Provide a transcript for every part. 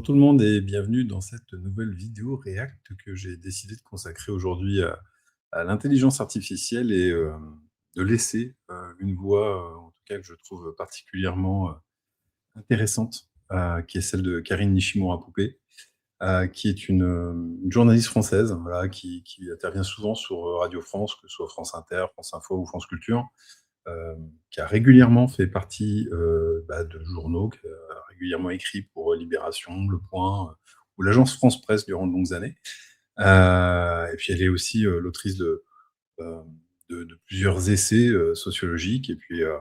Bonjour tout le monde et bienvenue dans cette nouvelle vidéo React que j'ai décidé de consacrer aujourd'hui à l'intelligence artificielle et de laisser une voix, en tout cas que je trouve particulièrement intéressante, qui est celle de Karine Nishimura-Poupée, qui est une journaliste française, voilà, qui intervient souvent sur Radio France, que ce soit France Inter, France Info ou France Culture, qui a régulièrement fait partie de journaux, qui a régulièrement écrit pour Libération, Le Point ou l'agence France Presse durant de longues années. Et puis elle est aussi l'autrice euh, de plusieurs essais sociologiques. Et puis euh,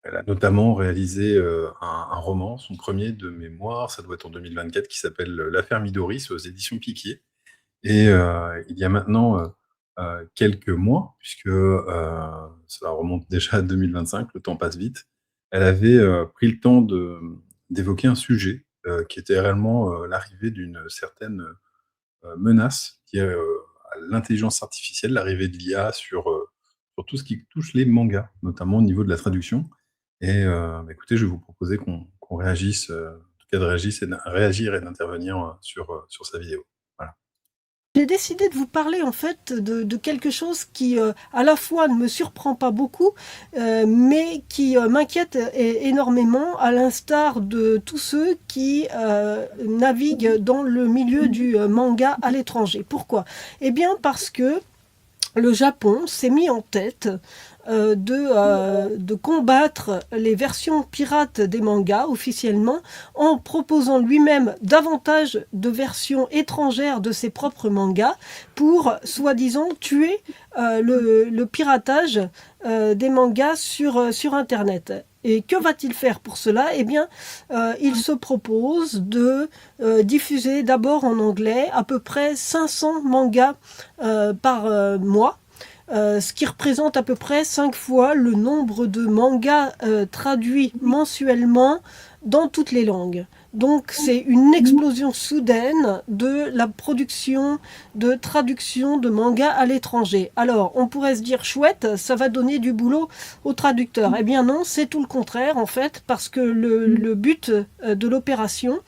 elle a notamment réalisé un roman, son premier de mémoire, ça doit être en 2024, qui s'appelle L'affaire Midori, c'est aux éditions Piquier. Et il y a maintenant quelques mois, puisque cela remonte déjà à 2025, le temps passe vite, elle avait pris le temps d'évoquer un sujet qui était réellement l'arrivée d'une certaine menace qui est à l'intelligence artificielle, l'arrivée de l'IA sur tout ce qui touche les mangas, notamment au niveau de la traduction. Et écoutez, je vais vous proposer qu'on réagisse, en tout cas de réagir et d'intervenir sur sa vidéo. Voilà. J'ai décidé de vous parler en fait de quelque chose qui à la fois ne me surprend pas beaucoup, mais qui m'inquiète énormément, à l'instar de tous ceux qui naviguent dans le milieu du manga à l'étranger. Pourquoi? Eh bien parce que le Japon s'est mis en tête de combattre les versions pirates des mangas officiellement, en proposant lui-même davantage de versions étrangères de ses propres mangas pour, soi-disant, tuer le piratage des mangas sur Internet. Et que va-t-il faire pour cela? Eh bien, il se propose de diffuser d'abord en anglais à peu près 500 mangas par mois, ce qui représente à peu près 5 fois le nombre de mangas traduits mensuellement dans toutes les langues. Donc c'est une explosion soudaine de la production de traduction de mangas à l'étranger. Alors on pourrait se dire chouette, ça va donner du boulot aux traducteurs. Eh bien non, c'est tout le contraire en fait, parce que le but de l'opération,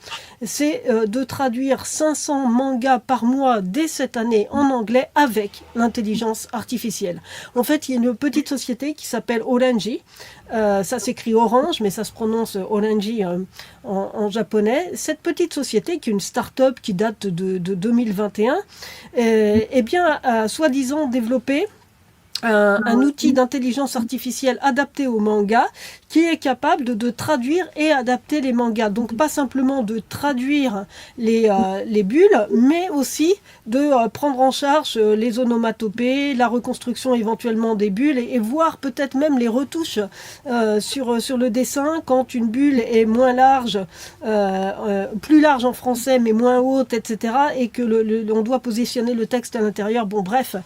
c'est de traduire 500 mangas par mois dès cette année en anglais avec l'intelligence artificielle. En fait, il y a une petite société qui s'appelle Oranji. Ça s'écrit Orange, mais ça se prononce Oranji en japonais. Cette petite société, qui est une start-up qui date de 2021, eh bien, a soi-disant développé un outil d'intelligence artificielle adapté au manga, qui est capable de traduire et adapter les mangas. Donc pas simplement de traduire les bulles, mais aussi de prendre en charge les onomatopées, la reconstruction éventuellement des bulles, et voir peut-être même les retouches sur le dessin quand une bulle est moins large, plus large en français mais moins haute, etc. Et que on doit positionner le texte à l'intérieur. Bon, bref.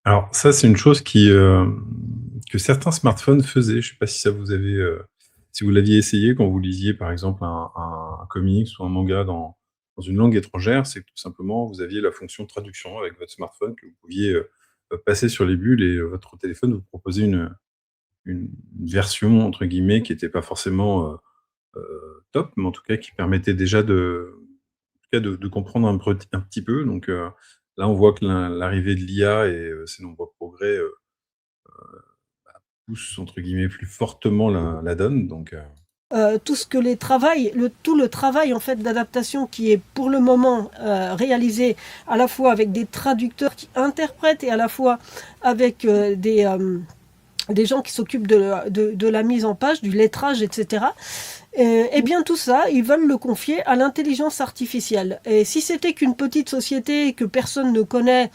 Alors ça, c'est une chose que certains smartphones faisaient. Je ne sais pas si ça si vous l'aviez essayé quand vous lisiez, par exemple, un comics ou un manga dans une langue étrangère, c'est que tout simplement, vous aviez la fonction de traduction avec votre smartphone, que vous pouviez passer sur les bulles, et votre téléphone vous proposait une version, entre guillemets, qui n'était pas forcément top, mais en tout cas qui permettait déjà en tout cas de comprendre un petit peu. Donc là, on voit que l'arrivée de l'IA et ses nombreux progrès poussent, entre guillemets, plus fortement la donne. Donc Tout ce que tout le travail en fait d'adaptation qui est pour le moment réalisé à la fois avec des traducteurs qui interprètent, et à la fois avec des gens qui s'occupent de la mise en page, du lettrage, etc. Eh bien tout ça, ils veulent le confier à l'intelligence artificielle. Et si c'était qu'une petite société que personne ne connaît,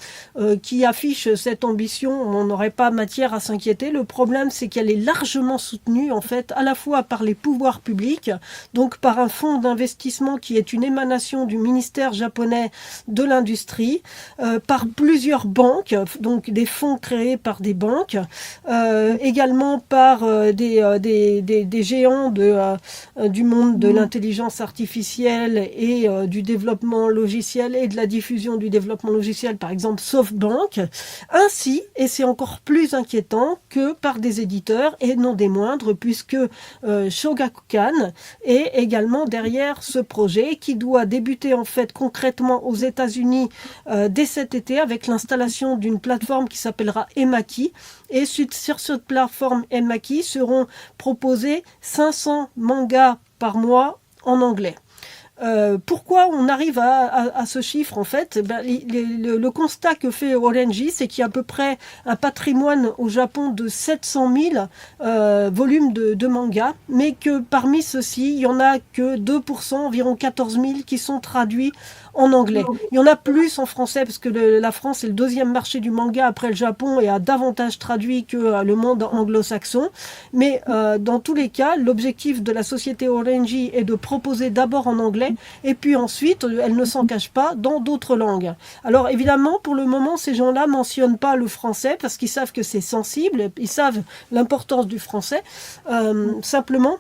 qui affiche cette ambition, on n'aurait pas matière à s'inquiéter. Le problème, c'est qu'elle est largement soutenue, en fait, à la fois par les pouvoirs publics, donc par un fonds d'investissement qui est une émanation du ministère japonais de l'industrie, par plusieurs banques, donc des fonds créés par des banques, également par des géants du monde de l'intelligence artificielle et du développement logiciel et de la diffusion du développement logiciel, par exemple SoftBank, ainsi, et c'est encore plus inquiétant, que par des éditeurs, et non des moindres, puisque Shogakukan est également derrière ce projet qui doit débuter en fait concrètement aux États-Unis dès cet été avec l'installation d'une plateforme qui s'appellera Emaki. Et sur cette plateforme Emaki seront proposés 500 mangas par mois en anglais. Pourquoi on arrive à ce chiffre en fait? Le constat que fait Orenji, c'est qu'il y a à peu près un patrimoine au Japon de 700 000 volumes de mangas, mais que parmi ceux-ci, il n'y en a que 2%, environ 14 000, qui sont traduits en anglais. Il y en a plus en français, parce que la France est le deuxième marché du manga après le Japon et a davantage traduit que le monde anglo-saxon. Mais dans tous les cas, l'objectif de la société Orenji est de proposer d'abord en anglais, et puis ensuite, elle ne s'en cache pas, dans d'autres langues. Alors évidemment, pour le moment, ces gens-là mentionnent pas le français, parce qu'ils savent que c'est sensible, ils savent l'importance du français. Simplement,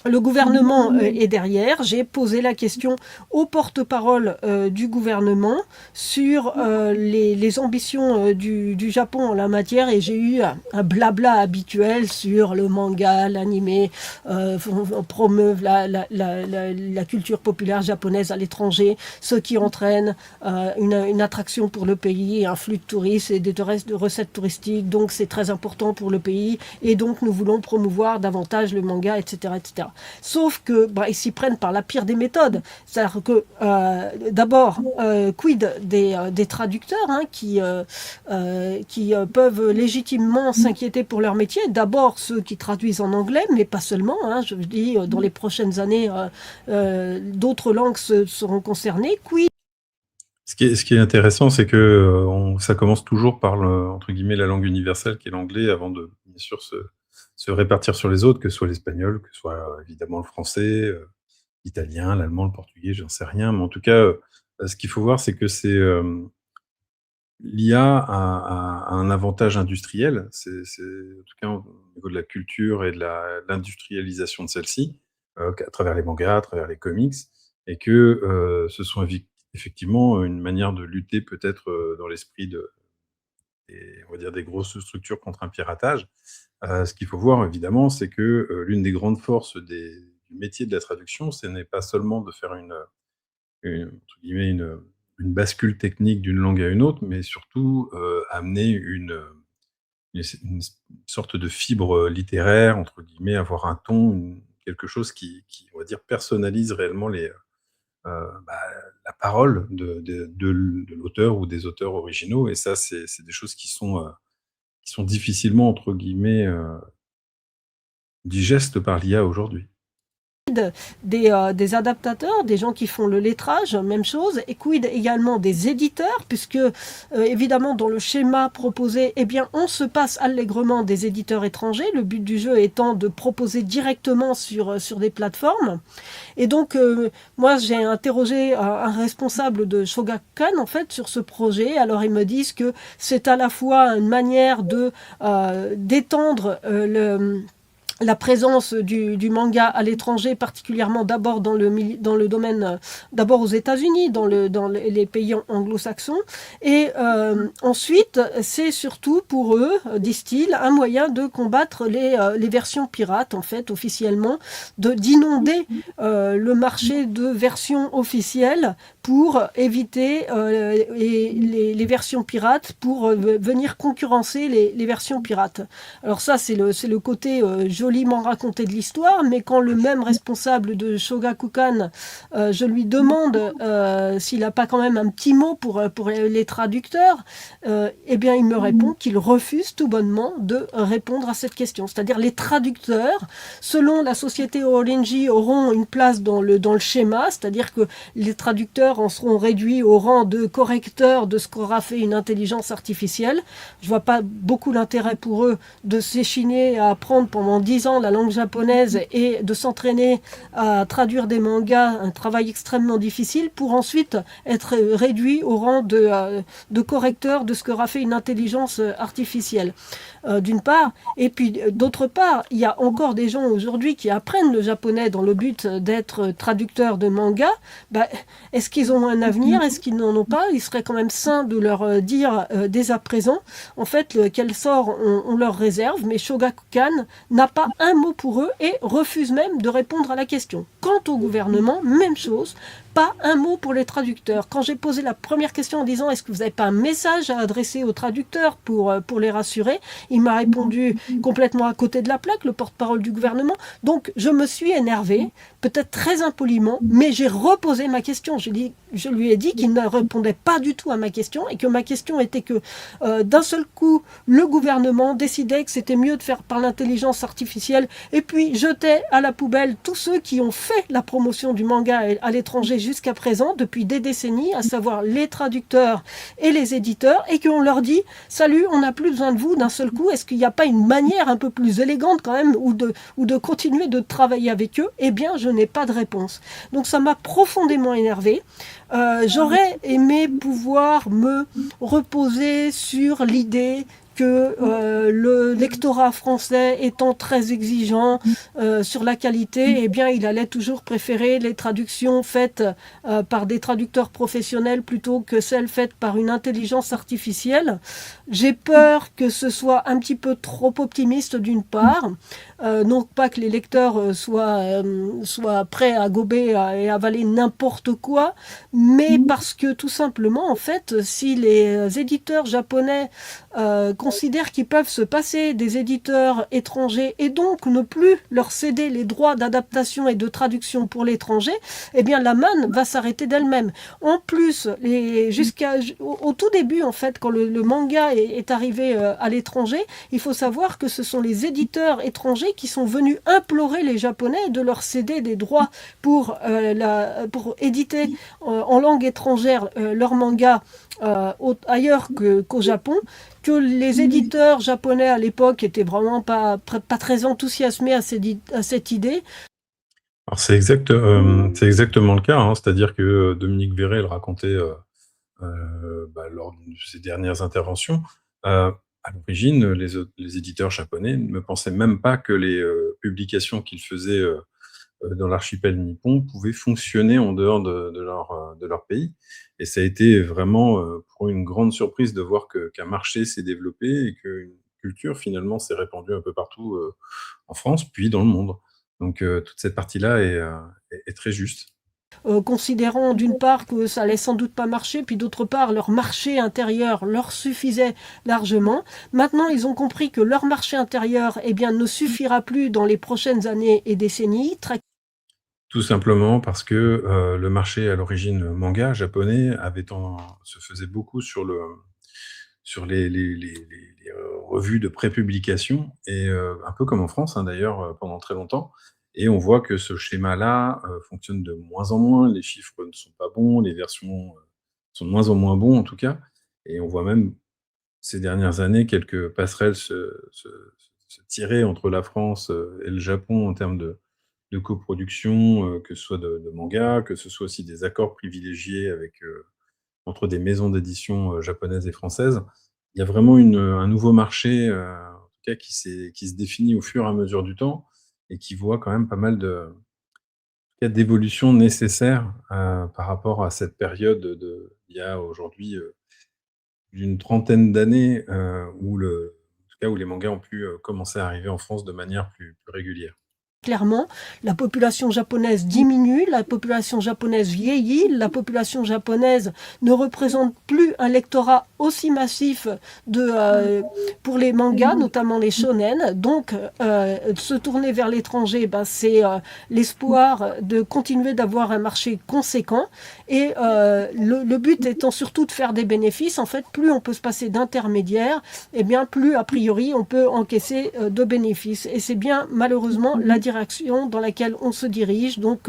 le gouvernement est derrière. J'ai posé la question au porte-parole du gouvernement sur les ambitions du Japon en la matière, et j'ai eu un blabla habituel sur le manga, l'animé, on promeuve la culture populaire japonaise à l'étranger, ce qui entraîne une attraction pour le pays, un flux de touristes et de recettes touristiques, donc c'est très important pour le pays, et donc nous voulons promouvoir davantage le manga, etc., etc. Sauf que ils s'y prennent par la pire des méthodes. C'est-à-dire que d'abord, quid des traducteurs qui peuvent légitimement s'inquiéter pour leur métier. D'abord ceux qui traduisent en anglais, mais pas seulement. Je dis, dans les prochaines années, d'autres langues seront concernées. Quid Ce qui est intéressant, c'est que ça commence toujours par entre guillemets la langue universelle qui est l'anglais, avant de bien sûr se répartir sur les autres, que ce soit l'espagnol, que ce soit évidemment le français, l'italien, l'allemand, le portugais, j'en sais rien. Mais en tout cas, ce qu'il faut voir, c'est que l'IA a un avantage industriel. C'est en tout cas au niveau de la culture et de l'industrialisation de celle-ci, à travers les mangas, à travers les comics, et que ce sont effectivement une manière de lutter peut-être dans l'esprit on va dire des grosses structures contre un piratage. Ce qu'il faut voir évidemment, c'est que l'une des grandes forces du métier de la traduction, ce n'est pas seulement de faire entre guillemets, une bascule technique d'une langue à une autre, mais surtout amener une sorte de fibre littéraire, entre guillemets, avoir un ton, quelque chose qui, on va dire, personnalise réellement bah, la parole de l'auteur ou des auteurs originaux. Et ça, c'est des choses qui sont difficilement, entre guillemets, digestes par l'IA aujourd'hui. des adaptateurs, des gens qui font le lettrage, même chose, et quid également des éditeurs, puisque évidemment dans le schéma proposé, on se passe allègrement des éditeurs étrangers, le but du jeu étant de proposer directement sur des plateformes. Et donc moi j'ai interrogé un responsable de Shogakukan en fait sur ce projet. Alors ils me disent que c'est à la fois une manière de d'étendre la présence du manga à l'étranger, particulièrement d'abord dans le domaine, d'abord aux États-Unis, dans les pays anglo-saxons, et ensuite c'est surtout pour eux, disent-ils, un moyen de combattre les versions pirates, en fait, officiellement, d'inonder le marché de versions officielles pour éviter les versions pirates, pour venir concurrencer les versions pirates. Alors ça, c'est le côté joliment raconté de l'histoire, mais quand le même responsable de Shogakukan, je lui demande s'il n'a pas quand même un petit mot pour les traducteurs, il me répond qu'il refuse tout bonnement de répondre à cette question. C'est-à-dire les traducteurs, selon la société Orenji, auront une place dans le schéma, c'est-à-dire que les traducteurs traducteurs en seront réduits au rang de correcteurs de ce qu'aura fait une intelligence artificielle. Je vois pas beaucoup l'intérêt pour eux de s'échiner à apprendre pendant 10 ans la langue japonaise et de s'entraîner à traduire des mangas, un travail extrêmement difficile, pour ensuite être réduit au rang de correcteur de ce qu'aura fait une intelligence artificielle. D'une part, et puis d'autre part, il y a encore des gens aujourd'hui qui apprennent le japonais dans le but d'être traducteurs de manga. Est-ce qu'ils ont un avenir? Est-ce qu'ils n'en ont pas? Il serait quand même sain de leur dire dès à présent, en fait, quel sort on leur réserve, mais Shogakukan n'a pas un mot pour eux et refuse même de répondre à la question. Quant au gouvernement, même chose, pas un mot pour les traducteurs. Quand j'ai posé la première question en disant est-ce que vous n'avez pas un message à adresser aux traducteurs pour les rassurer, il m'a répondu complètement à côté de la plaque, le porte-parole du gouvernement. Donc je me suis énervée, peut-être très impoliment, mais j'ai reposé ma question. Je lui ai dit qu'il ne répondait pas du tout à ma question et que ma question était que d'un seul coup, le gouvernement décidait que c'était mieux de faire par l'intelligence artificielle et puis jetait à la poubelle tous ceux qui ont fait la promotion du manga à l'étranger jusqu'à présent, depuis des décennies, à savoir les traducteurs et les éditeurs, et qu'on leur dit « Salut, on n'a plus besoin de vous d'un seul coup, est-ce qu'il n'y a pas une manière un peu plus élégante quand même, ou de continuer de travailler avec eux ?» Eh bien, je n'ai pas de réponse. Donc ça m'a profondément énervée. J'aurais aimé pouvoir me reposer sur l'idée que le lectorat français étant très exigeant sur la qualité, eh bien, il allait toujours préférer les traductions faites par des traducteurs professionnels plutôt que celles faites par une intelligence artificielle. J'ai peur que ce soit un petit peu trop optimiste d'une part, non pas que les lecteurs soient prêts à gober et avaler n'importe quoi, mais parce que tout simplement, en fait, si les éditeurs japonais considèrent qu'ils peuvent se passer des éditeurs étrangers et donc ne plus leur céder les droits d'adaptation et de traduction pour l'étranger, eh bien la manne va s'arrêter d'elle-même. En plus, au tout début, en fait, quand le manga est arrivé à l'étranger, il faut savoir que ce sont les éditeurs étrangers qui sont venus implorer les Japonais de leur céder des droits pour éditer en langue étrangère leur manga ailleurs qu'au Japon, que les éditeurs japonais à l'époque étaient vraiment pas très enthousiasmés à cette idée. Alors c'est exactement le cas, hein. C'est-à-dire que Dominique Verret le racontait lors de ses dernières interventions. À l'origine, les éditeurs japonais ne pensaient même pas que les publications qu'ils faisaient dans l'archipel nippon pouvaient fonctionner en dehors de leur pays. Et ça a été vraiment pour eux une grande surprise de voir qu'un marché s'est développé et qu'une culture finalement s'est répandue un peu partout en France, puis dans le monde. Donc toute cette partie-là est très juste. Considérant d'une part que ça allait sans doute pas marcher, puis d'autre part leur marché intérieur leur suffisait largement. Maintenant, ils ont compris que leur marché intérieur ne suffira plus dans les prochaines années et décennies. Tout simplement parce que le marché à l'origine manga japonais se faisait beaucoup sur les revues de prépublication et un peu comme en France, hein, d'ailleurs, pendant très longtemps. Et on voit que ce schéma-là fonctionne de moins en moins, les chiffres ne sont pas bons, les versions sont de moins en moins bons en tout cas. Et on voit même ces dernières années quelques passerelles se tirer entre la France et le Japon en termes de coproduction, que ce soit de manga, que ce soit aussi des accords privilégiés entre des maisons d'édition japonaises et françaises. Il y a vraiment un nouveau marché, en tout cas qui se définit au fur et à mesure du temps et qui voit quand même pas mal d'évolutions nécessaires, par rapport à cette période il y a aujourd'hui, d'une trentaine d'années, en tout cas où les mangas ont pu commencer à arriver en France de manière plus régulière. Clairement, la population japonaise diminue, la population japonaise vieillit, la population japonaise ne représente plus un lectorat aussi massif pour les mangas, notamment les shonen. Donc, se tourner vers l'étranger, c'est l'espoir de continuer d'avoir un marché conséquent. Et le but étant surtout de faire des bénéfices. En fait, plus on peut se passer d'intermédiaires, plus, a priori, on peut encaisser de bénéfices. Et c'est bien, malheureusement, la direction dans laquelle on se dirige. Donc,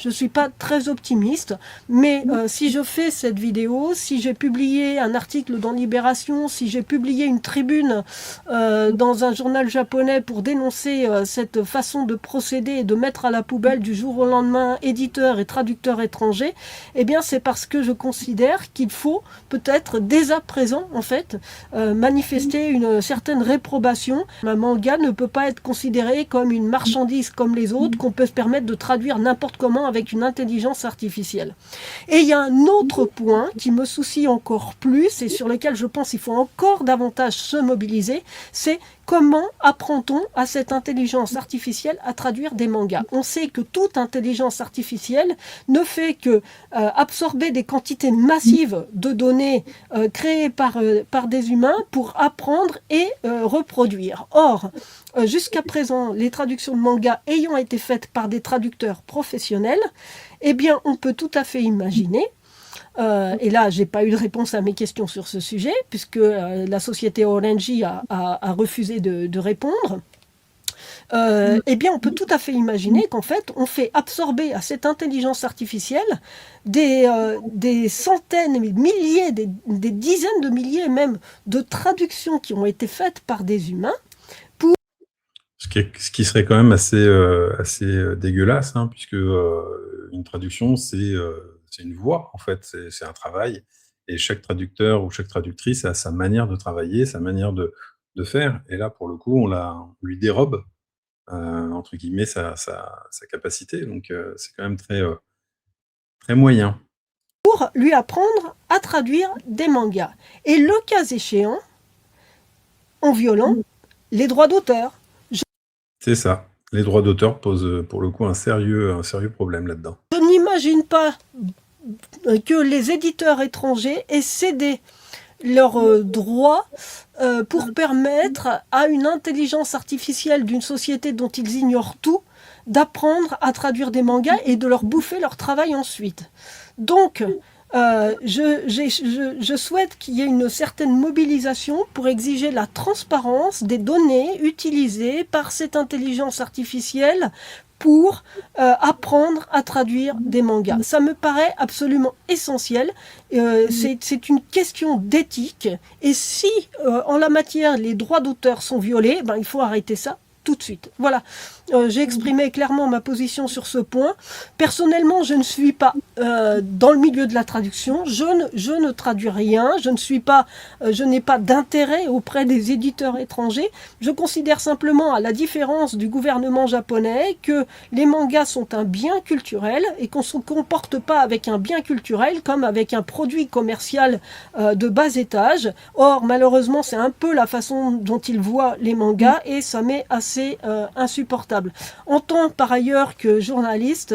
je ne suis pas très optimiste. Mais si je fais cette vidéo, si j'ai publié un article dans Libération, si j'ai publié une tribune dans un journal japonais pour dénoncer cette façon de procéder et de mettre à la poubelle du jour au lendemain éditeurs et traducteurs étrangers, eh bien c'est parce que je considère qu'il faut peut-être dès à présent en fait manifester une certaine réprobation. Un manga ne peut pas être considéré comme une marchandise comme les autres qu'on peut se permettre de traduire n'importe comment avec une intelligence artificielle. Et il y a un autre point qui me soucie encore plus et sur lequel je pense qu'il faut encore davantage se mobiliser, c'est comment apprend-on à cette intelligence artificielle à traduire des mangas? On sait que toute intelligence artificielle ne fait que absorber des quantités massives de données créées par des humains pour apprendre et reproduire. Or, jusqu'à présent, les traductions de mangas ayant été faites par des traducteurs professionnels, eh bien, on peut tout à fait imaginer et là, j'ai pas eu de réponse à mes questions sur ce sujet, puisque la société Orange a refusé de répondre. Eh bien, on peut tout à fait imaginer qu'en fait, on fait absorber à cette intelligence artificielle des centaines, des milliers, des dizaines de milliers même de traductions qui ont été faites par des humains. Ce qui serait quand même assez dégueulasse, hein, puisque une traduction, c'est une voix, en fait, c'est un travail. Et chaque traducteur ou chaque traductrice a sa manière de travailler, sa manière de faire. Et là, pour le coup, on lui dérobe, entre guillemets, sa capacité. Donc, c'est quand même très moyen. Pour lui apprendre à traduire des mangas. Et le cas échéant, en violant les droits d'auteur. C'est ça. Les droits d'auteur posent, pour le coup, un sérieux problème là-dedans. Je n'imagine pas que les éditeurs étrangers aient cédé leurs droits pour permettre à une intelligence artificielle d'une société dont ils ignorent tout d'apprendre à traduire des mangas et de leur bouffer leur travail ensuite. Donc, je souhaite qu'il y ait une certaine mobilisation pour exiger la transparence des données utilisées par cette intelligence artificielle pour apprendre à traduire des mangas. Ça me paraît absolument essentiel. C'est une question d'éthique. Et si, en la matière, les droits d'auteur sont violés, ben, il faut arrêter ça tout de suite. Voilà, j'ai exprimé clairement ma position sur ce point. Personnellement, je ne suis pas dans le milieu de la traduction. Je ne traduis rien. Je n'ai pas d'intérêt auprès des éditeurs étrangers. Je considère simplement, à la différence du gouvernement japonais, que les mangas sont un bien culturel et qu'on ne se comporte pas avec un bien culturel comme avec un produit commercial de bas étage. Or, malheureusement, c'est un peu la façon dont ils voient les mangas et ça m'est assez insupportable. En tant par ailleurs que journaliste,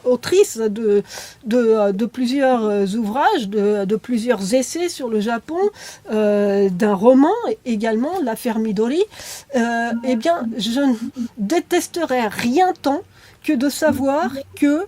autrice de plusieurs ouvrages, de plusieurs essais sur le Japon, d'un roman également, L'affaire Midori, eh bien, je ne détesterais rien tant que de savoir que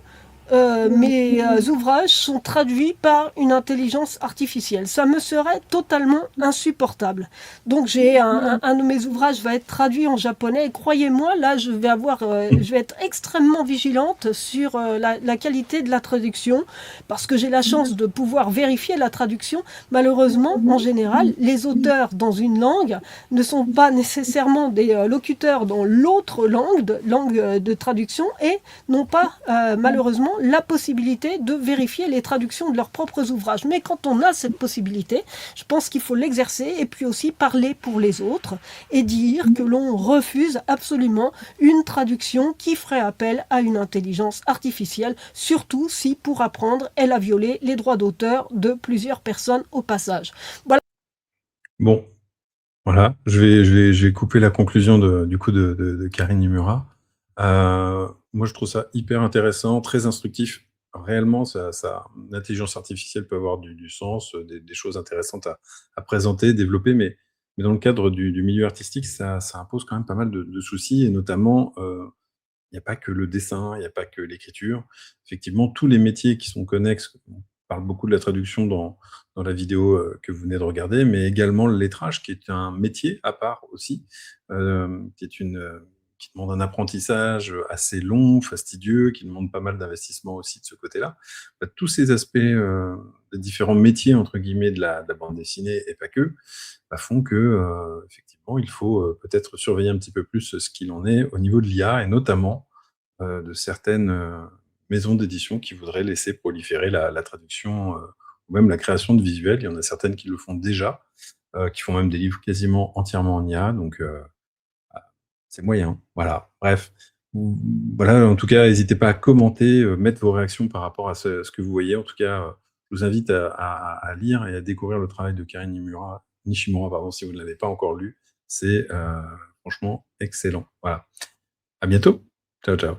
mes ouvrages sont traduits par une intelligence artificielle. Ça me serait totalement insupportable. Donc j'ai un de mes ouvrages va être traduit en japonais et croyez-moi, là je vais être extrêmement vigilante sur la qualité de la traduction parce que j'ai la chance de pouvoir vérifier la traduction. Malheureusement, en général, les auteurs dans une langue ne sont pas nécessairement des locuteurs dans l'autre langue de traduction et n'ont pas malheureusement la possibilité de vérifier les traductions de leurs propres ouvrages. Mais quand on a cette possibilité, je pense qu'il faut l'exercer et puis aussi parler pour les autres et dire que l'on refuse absolument une traduction qui ferait appel à une intelligence artificielle, surtout si pour apprendre, elle a violé les droits d'auteur de plusieurs personnes au passage. Voilà. Bon, voilà, je vais couper la conclusion du coup de Karine Nimura. Moi, je trouve ça hyper intéressant, très instructif. Réellement, l'intelligence artificielle peut avoir du sens, des choses intéressantes à présenter, développer, mais dans le cadre du milieu artistique, ça impose quand même pas mal de soucis et notamment, il n'y a pas que le dessin, il n'y a pas que l'écriture. Effectivement, tous les métiers qui sont connexes, parle beaucoup de la traduction dans la vidéo, que vous venez de regarder, mais également le lettrage qui est un métier à part aussi, qui est qui demande un apprentissage, assez long, fastidieux, qui demande pas mal d'investissement aussi de ce côté-là. Bah, tous ces aspects, des différents «métiers» entre guillemets de la bande dessinée et pas que, bah, font que, effectivement, il faut, peut-être surveiller un petit peu plus, ce qu'il en est au niveau de l'IA et notamment, de certaines, maisons d'édition qui voudraient laisser proliférer la traduction, ou même la création de visuels. Il y en a certaines qui le font déjà, qui font même des livres quasiment entièrement en IA, donc c'est moyen, voilà. Bref, mmh, voilà, en tout cas, n'hésitez pas à commenter, mettre vos réactions par rapport à ce que vous voyez. En tout cas, je vous invite à lire et à découvrir le travail de Karen Nishimura, pardon, si vous ne l'avez pas encore lu. C'est, franchement excellent. Voilà. À bientôt. Ciao, ciao.